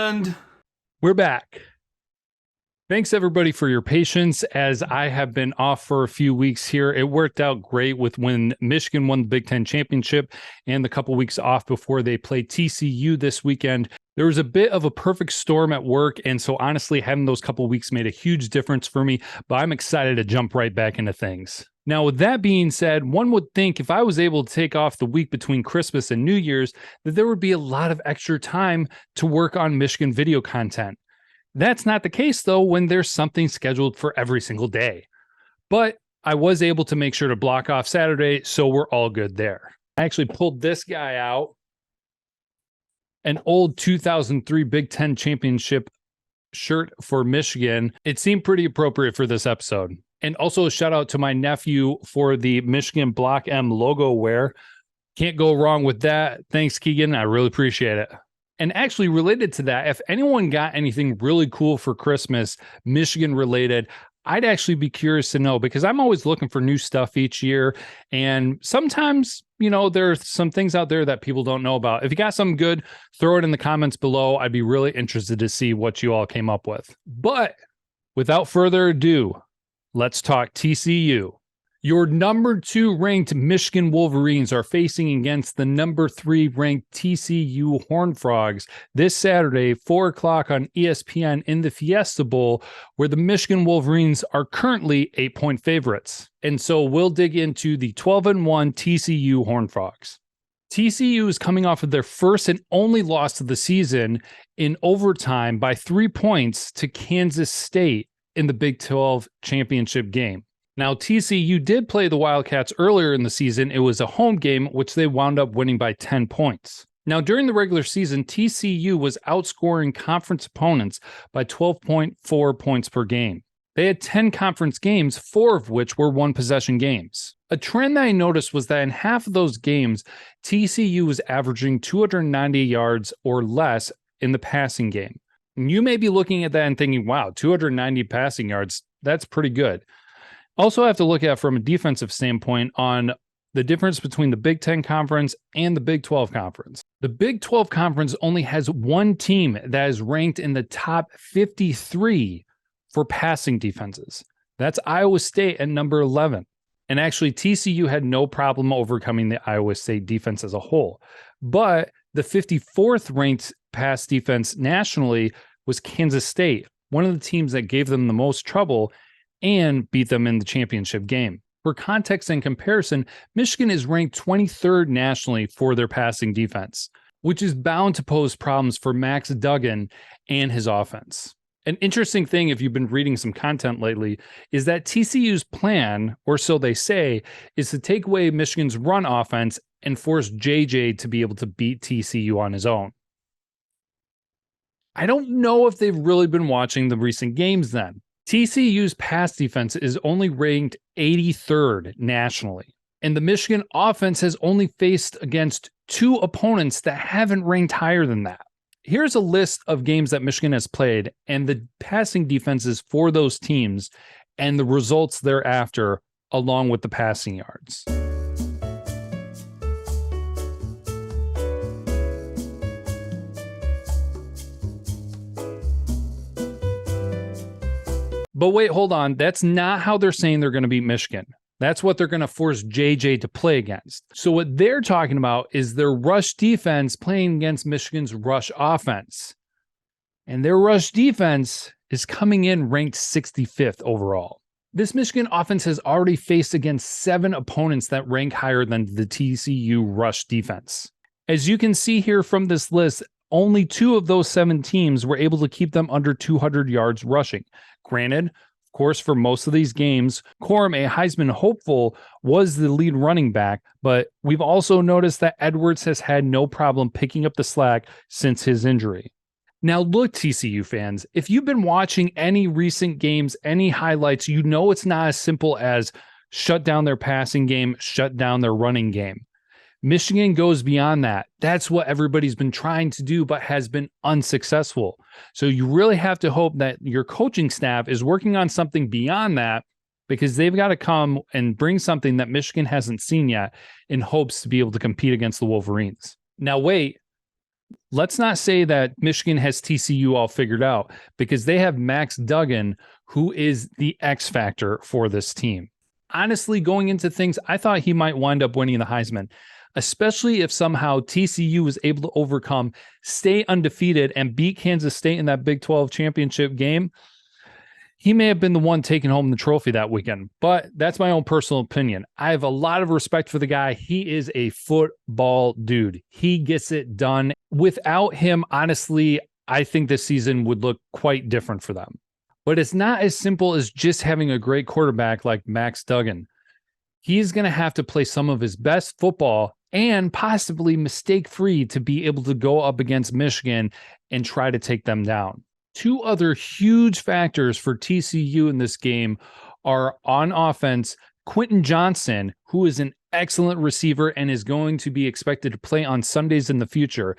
And we're back. Thanks everybody for your patience as I have been off for a few weeks here. It worked out great with when Michigan won the Big Ten championship and the couple weeks off before they played TCU this weekend. There was a bit of a perfect storm at work. And so honestly, having those couple weeks made a huge difference for me, but I'm excited to jump right back into things. Now, with that being said, one would think if I was able to take off the week between Christmas and New Year's, that there would be a lot of extra time to work on Michigan video content. That's not the case, though, when there's something scheduled for every single day. But I was able to make sure to block off Saturday, so we're all good there. I actually pulled this guy out, an old 2003 Big Ten championship shirt for Michigan. It seemed pretty appropriate for this episode. And also a shout out to my nephew for the Michigan Block M logo wear. Can't go wrong with that. Thanks, Keegan. I really appreciate it. And actually related to that, if anyone got anything really cool for Christmas, Michigan related, I'd actually be curious to know because I'm always looking for new stuff each year. And sometimes, there's some things out there that people don't know about. If you got something good, throw it in the comments below. I'd be really interested to see what you all came up with. But without further ado, let's talk TCU. Your number 2 ranked Michigan Wolverines are facing against the number 3 ranked TCU Horned Frogs this Saturday, 4 o'clock on ESPN in the Fiesta Bowl, where the Michigan Wolverines are currently 8-point favorites. And so we'll dig into the 12-1 TCU Horned Frogs. TCU is coming off of their first and only loss of the season in overtime by 3 points to Kansas State in the Big 12 championship game. Now, TCU did play the Wildcats earlier in the season. It was a home game, which they wound up winning by 10 points. Now, during the regular season, TCU was outscoring conference opponents by 12.4 points per game. They had 10 conference games, 4 of which were one-possession games. A trend that I noticed was that in half of those games, TCU was averaging 290 yards or less in the passing game. And you may be looking at that and thinking, wow, 290 passing yards, that's pretty good. Also, I have to look at from a defensive standpoint on the difference between the Big Ten Conference and the Big 12 Conference. The Big 12 Conference only has one team that is ranked in the top 53 for passing defenses. That's Iowa State at number 11. And actually, TCU had no problem overcoming the Iowa State defense as a whole. But the 54th ranked pass defense nationally was Kansas State, one of the teams that gave them the most trouble and beat them in the championship game. For context and comparison, Michigan is ranked 23rd nationally for their passing defense, which is bound to pose problems for Max Duggan and his offense. An interesting thing, if you've been reading some content lately, is that TCU's plan, or so they say, is to take away Michigan's run offense and force JJ to be able to beat TCU on his own. I don't know if they've really been watching the recent games then. TCU's pass defense is only ranked 83rd nationally, and the Michigan offense has only faced against 2 opponents that haven't ranked higher than that. Here's a list of games that Michigan has played and the passing defenses for those teams and the results thereafter, along with the passing yards. But wait, hold on. That's not how they're saying they're going to beat Michigan. That's what they're going to force JJ to play against. So what they're talking about is their rush defense playing against Michigan's rush offense. And their rush defense is coming in ranked 65th overall. This Michigan offense has already faced against 7 opponents that rank higher than the TCU rush defense. As you can see here from this list, only 2 of those 7 teams were able to keep them under 200 yards rushing. Granted, of course, for most of these games, Corum, a Heisman hopeful, was the lead running back, but we've also noticed that Edwards has had no problem picking up the slack since his injury. Now look, TCU fans, if you've been watching any recent games, any highlights, you know it's not as simple as shut down their passing game, shut down their running game. Michigan goes beyond that. That's what everybody's been trying to do, but has been unsuccessful. So you really have to hope that your coaching staff is working on something beyond that, because they've got to come and bring something that Michigan hasn't seen yet in hopes to be able to compete against the Wolverines. Now, wait, Let's not say that Michigan has TCU all figured out, because they have Max Duggan, who is the X factor for this team. Honestly, going into things, I thought he might wind up winning the Heisman, especially if somehow TCU was able to overcome, stay undefeated, and beat Kansas State in that Big 12 championship game. He may have been the one taking home the trophy that weekend, but that's my own personal opinion. I have a lot of respect for the guy. He is a football dude. He gets it done. Without him, honestly, I think this season would look quite different for them. But it's not as simple as just having a great quarterback like Max Duggan. He's going to have to play some of his best football and possibly mistake-free to be able to go up against Michigan and try to take them down. Two other huge factors for TCU in this game are on offense, Quentin Johnson, who is an excellent receiver and is going to be expected to play on Sundays in the future.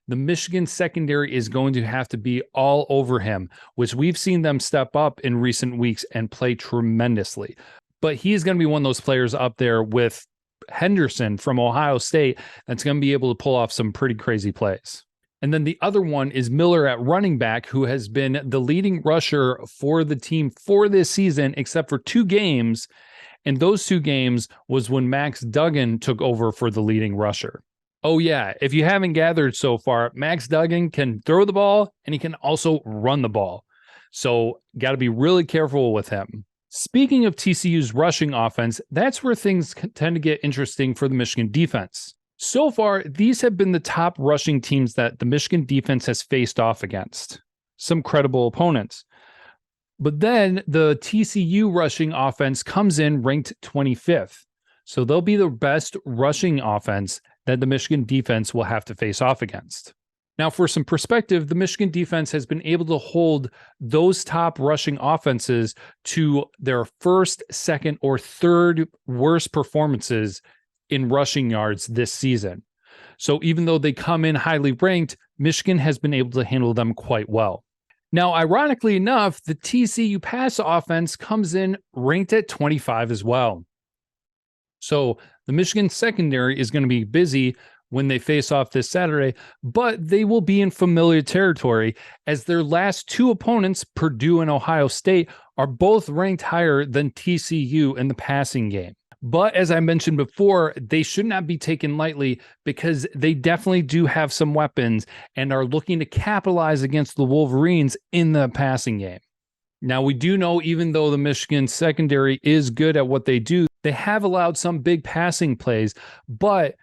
The Michigan secondary is going to have to be all over him, which we've seen them step up in recent weeks and play tremendously. But he's going to be one of those players up there with Henderson from Ohio State that's going to be able to pull off some pretty crazy plays. And then the other one is Miller at running back, who has been the leading rusher for the team for this season, except for 2 games. And those 2 games was when Max Duggan took over for the leading rusher. Oh yeah, if you haven't gathered so far, Max Duggan can throw the ball and he can also run the ball. So got to be really careful with him. Speaking of TCU's rushing offense, that's where things tend to get interesting for the Michigan defense. So far, these have been the top rushing teams that the Michigan defense has faced off against. Some credible opponents. But then the TCU rushing offense comes in ranked 25th. So they'll be the best rushing offense that the Michigan defense will have to face off against. Now, for some perspective, the Michigan defense has been able to hold those top rushing offenses to their first, second, or third worst performances in rushing yards this season. So even though they come in highly ranked, Michigan has been able to handle them quite well. Now, ironically enough, the TCU pass offense comes in ranked at 25 as well. So the Michigan secondary is going to be busy when they face off this Saturday, but they will be in familiar territory as their last 2 opponents, Purdue and Ohio State, are both ranked higher than TCU in the passing game. But as I mentioned before, they should not be taken lightly because they definitely do have some weapons and are looking to capitalize against the Wolverines in the passing game. Now, we do know, even though the Michigan secondary is good at what they do, they have allowed some big passing plays, but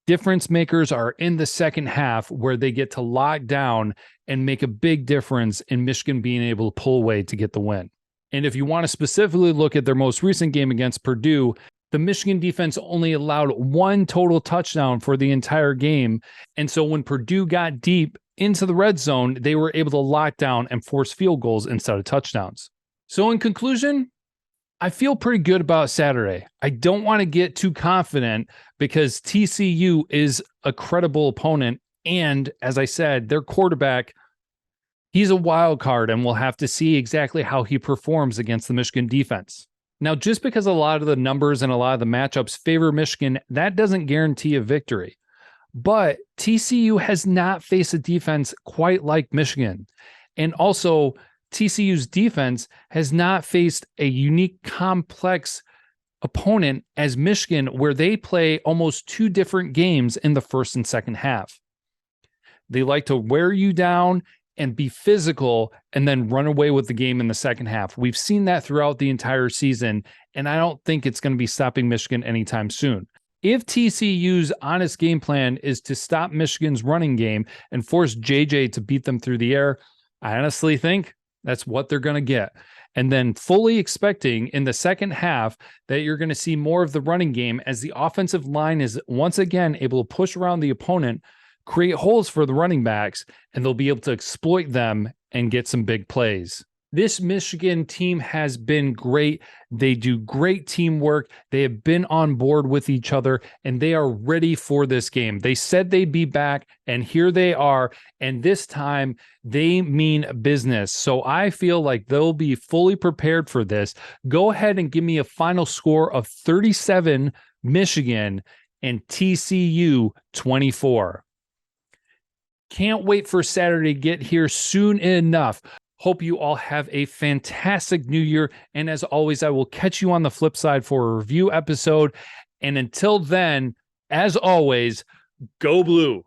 difference makers are in the second half where they get to lock down and make a big difference in Michigan being able to pull away to get the win. And if you want to specifically look at their most recent game against Purdue, the Michigan defense only allowed 1 total touchdown for the entire game. And so when Purdue got deep into the red zone, they were able to lock down and force field goals instead of touchdowns. So in conclusion, I feel pretty good about Saturday. I don't want to get too confident because TCU is a credible opponent. And as I said, their quarterback, he's a wild card, and we'll have to see exactly how he performs against the Michigan defense. Now, just because a lot of the numbers and a lot of the matchups favor Michigan, that doesn't guarantee a victory. But TCU has not faced a defense quite like Michigan. And also, TCU's defense has not faced a unique, complex opponent as Michigan, where they play almost 2 different games in the first and second half. They like to wear you down and be physical and then run away with the game in the second half. We've seen that throughout the entire season, and I don't think it's going to be stopping Michigan anytime soon. If TCU's honest game plan is to stop Michigan's running game and force JJ to beat them through the air, I honestly think that's what they're going to get. And then fully expecting in the second half that you're going to see more of the running game as the offensive line is once again able to push around the opponent, create holes for the running backs, and they'll be able to exploit them and get some big plays. This Michigan team has been great. They do great teamwork. They have been on board with each other, and they are ready for this game. They said they'd be back, and here they are. And this time, they mean business. So I feel like they'll be fully prepared for this. Go ahead and give me a final score of 37 Michigan and TCU 24. Can't wait for Saturday to get here soon enough. Hope you all have a fantastic new year. And as always, I will catch you on the flip side for a review episode. And until then, as always, go blue.